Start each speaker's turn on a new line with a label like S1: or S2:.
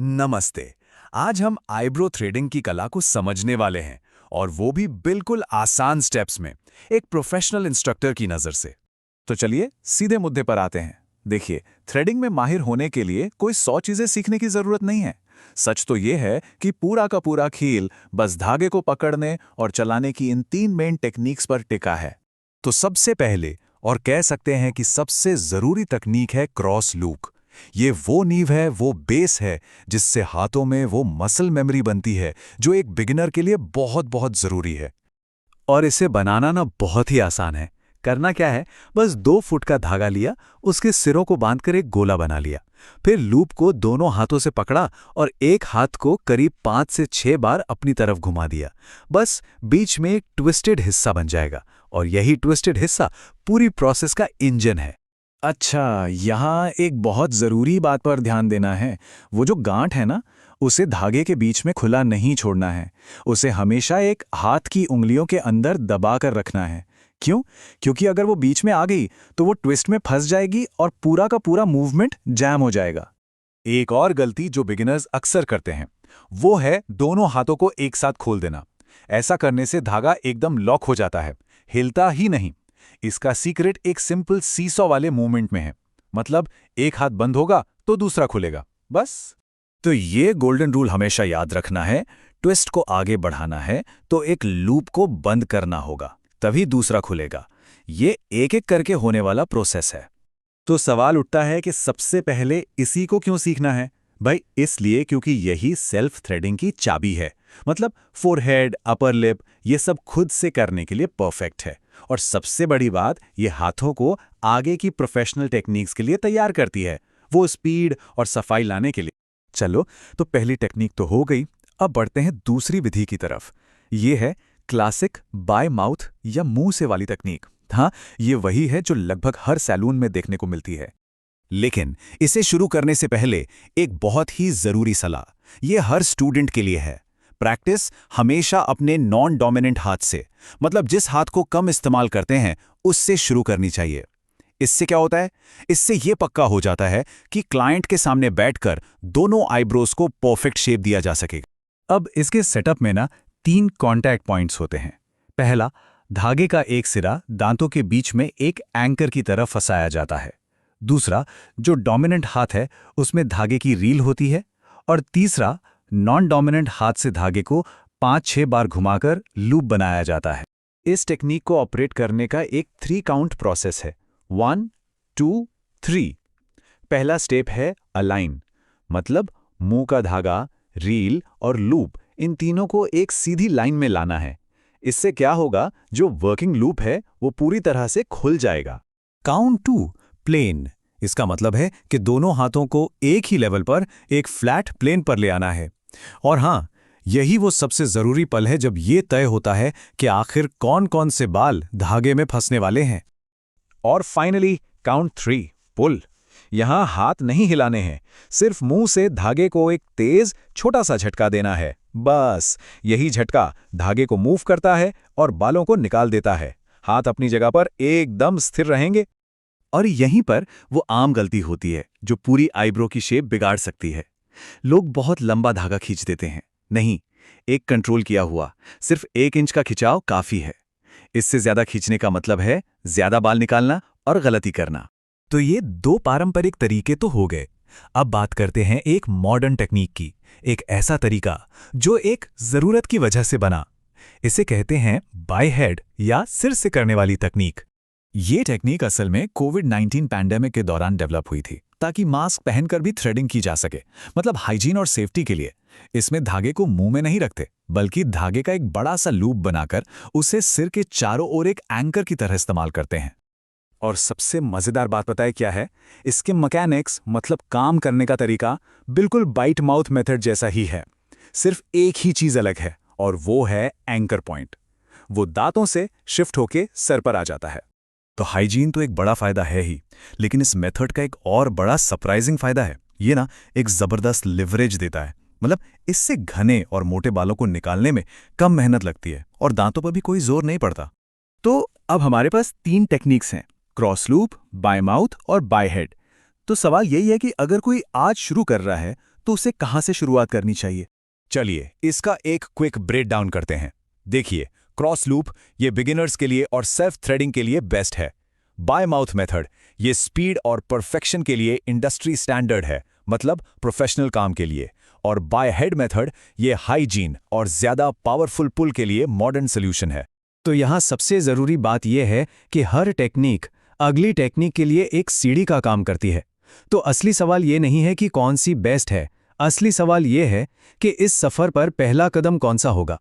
S1: नमस्ते। आज हम आईब्रो थ्रेडिंग की कला को समझने वाले हैं और वो भी बिल्कुल आसान स्टेप्स में, एक प्रोफेशनल इंस्ट्रक्टर की नज़र से।
S2: तो चलिए सीधे मुद्दे पर आते हैं। देखिए, थ्रेडिंग में माहिर होने के लिए कोई 100 चीजें सीखने की जरूरत नहीं है। सच तो ये है कि पूरा का पूरा खेल बस धागे को पकड़ने और चलाने की इन 3 मेन टेक्निक्स पर टिका है।
S1: तो सबसे पहले और कह सकते हैं कि सबसे ज़रूरी तकनीक है क्रॉस लूप। ये वो नींव है, वो बेस है जिससे हाथों में वो मसल मेमोरी बनती है जो एक बिगिनर के लिए बहुत बहुत ज़रूरी है।
S2: और इसे बनाना ना बहुत ही आसान है। करना क्या है, बस 2 फुट का धागा लिया, उसके सिरों को बांधकर एक गोला बना लिया। फिर लूप को दोनों हाथों से पकड़ा और एक हाथ को करीब 5 से 6 बार अपनी तरफ घुमा दिया। बस बीच में एक ट्विस्टेड हिस्सा बन जाएगा और यही ट्विस्टेड हिस्सा पूरी प्रोसेस का इंजन है।
S3: अच्छा, यहाँ एक बहुत ज़रूरी बात पर ध्यान देना है। वो जो गांठ है ना, उसे धागे के बीच में खुला नहीं छोड़ना है। उसे हमेशा एक हाथ की उंगलियों के अंदर दबा कर रखना है। क्यों? क्योंकि अगर वो बीच में आ गई तो वो ट्विस्ट में फंस जाएगी और पूरा का पूरा मूवमेंट जैम हो जाएगा।
S2: एक और गलती जो बिगिनर्स अक्सर करते हैं, वो है दोनों हाथों को एक साथ खोल देना। ऐसा करने से धागा एकदम लॉक हो जाता है, हिलता ही नहीं। इसका सीक्रेट एक सिंपल सीसॉ वाले मूवमेंट में है। मतलब एक हाथ बंद होगा तो दूसरा खुलेगा, बस।
S3: तो ये गोल्डन रूल हमेशा याद रखना है। ट्विस्ट को आगे बढ़ाना है तो एक लूप को बंद करना होगा, तभी दूसरा खुलेगा। ये एक-एक करके होने वाला प्रोसेस है।
S2: तो सवाल उठता है कि सबसे पहले इसी को क्यों सीखना है? भाई इसलिए क्योंकि यही सेल्फ थ्रेडिंग की चाबी है। मतलब फोरहेड, अपर लिप, ये सब खुद से करने के लिए परफेक्ट है। और सबसे बड़ी बात, ये हाथों को आगे की प्रोफेशनल टेक्निक्स के लिए तैयार करती है, वो स्पीड और सफाई लाने के लिए। चलो, तो पहली टेक्निक तो हो गई। अब बढ़ते हैं दूसरी विधि की तरफ। ये है क्लासिक बाय माउथ या मुंह से वाली तकनीक। हाँ, ये वही है जो लगभग हर सैलून में देखने को मिलती है।
S1: लेकिन इसे शुरू करने से पहले एक बहुत ही ज़रूरी सलाह, ये हर स्टूडेंट के लिए है। प्रैक्टिस हमेशा अपने नॉन डोमिनेंट हाथ से, मतलब जिस हाथ को कम इस्तेमाल करते हैं, उससे शुरू करनी चाहिए। इससे क्या होता है? इससे ये पक्का हो जाता है कि क्लाइंट के सामने बैठकर दोनों आईब्रोज को परफेक्ट शेप दिया जा सकेगा।
S2: अब इसके सेटअप में ना 3 कॉन्टैक्ट पॉइंट्स होते हैं। पहला, धागे का एक सिरा दांतों के बीच में एक एंकर की तरह फंसाया जाता है। दूसरा, जो डोमिनेंट हाथ है उसमें धागे की रील होती है। और तीसरा, नॉन डोमिनेंट हाथ से धागे को 5-6 बार घुमाकर लूप बनाया जाता है। इस टेक्निक को ऑपरेट करने का एक 3 काउंट प्रोसेस है। 1, 2, 3। पहला स्टेप है अलाइन, मतलब मुंह का धागा, रील और लूप, इन तीनों को एक सीधी लाइन में लाना है। इससे क्या होगा, जो वर्किंग लूप है वो पूरी तरह से खुल जाएगा।
S3: Count 2, plain. इसका मतलब है कि दोनों हाथों को एक ही लेवल पर एक फ्लैट प्लेन पर ले आना है। और हाँ, यही वो सबसे जरूरी पल है जब ये तय होता है कि आखिर कौन-कौन से बाल धागे में फंसने वाले हैं।
S2: और फाइनली काउंट 3, पुल। यहां हाथ नहीं हिलाने हैं, सिर्फ मुंह से धागे को एक तेज छोटा सा झटका देना है। बस यही झटका धागे को मूव करता है और बालों को निकाल देता है। हाथ अपनी जगह पर एकदम स्थिर रहेंगे।
S1: और यहीं पर वो आम गलती होती है जो पूरी आईब्रो की शेप बिगाड़ सकती है। लोग बहुत लंबा धागा खींच देते हैं। नहीं, एक कंट्रोल किया हुआ, सिर्फ 1 इंच का खिंचाव काफी है। इससे ज्यादा खींचने का मतलब है ज्यादा बाल निकालना और गलती करना।
S2: तो ये 2 पारंपरिक तरीके तो हो गए। अब बात करते हैं एक मॉडर्न टेक्निक की, एक ऐसा तरीका जो एक जरूरत की वजह से बना। इसे कहते हैं बाय हेड या सिर से करने वाली तकनीक। ये टेक्निक असल में कोविड-19 पैंडेमिक के दौरान डेवलप हुई थी, ताकि मास्क पहनकर भी थ्रेडिंग की जा सके। मतलब हाइजीन और सेफ्टी के लिए। इसमें धागे को मुंह में नहीं रखते, बल्कि धागे का एक बड़ा सा लूप बनाकर उसे सिर के चारों ओर एक एंकर की तरह इस्तेमाल करते हैं। और सबसे मजेदार बात पता है क्या है? इसके मैकेनिक्स, मतलब काम करने का तरीका, बिल्कुल बाइट माउथ मेथड जैसा ही है। सिर्फ एक ही चीज अलग है और वो है एंकर पॉइंट। वो दांतों से शिफ्ट होके सर पर आ जाता है।
S3: तो हाइजीन तो एक बड़ा फायदा है ही, लेकिन इस मेथड का एक और बड़ा सरप्राइजिंग फायदा है। ये ना एक जबरदस्त लिवरेज देता है। मतलब इससे घने और मोटे बालों को निकालने में कम मेहनत लगती है और दांतों पर भी कोई जोर नहीं पड़ता।
S2: तो अब हमारे पास 3 टेक्निक्स हैं, क्रॉस लूप, बाय माउथ और बाय हेड। तो सवाल यही है कि अगर कोई आज शुरू कर रहा है
S3: तो उसे कहाँ से शुरुआत करनी चाहिए?
S1: चलिए इसका एक क्विक ब्रेक डाउन करते हैं। देखिए, क्रॉस लूप ये बिगिनर्स के लिए और सेल्फ थ्रेडिंग के लिए बेस्ट है। बाय माउथ मेथड ये स्पीड और परफेक्शन के लिए इंडस्ट्री स्टैंडर्ड है, मतलब प्रोफेशनल काम के लिए। और बाय हेड मेथड ये हाइजीन और ज्यादा पावरफुल पुल के लिए मॉडर्न सोल्यूशन है।
S3: तो यहाँ सबसे ज़रूरी बात यह है कि हर टेक्निक अगली टेक्निक के लिए एक सीढ़ी का काम करती है। तो असली सवाल ये नहीं है कि कौन सी बेस्ट है, असली सवाल ये है कि इस सफ़र पर पहला कदम कौन सा होगा।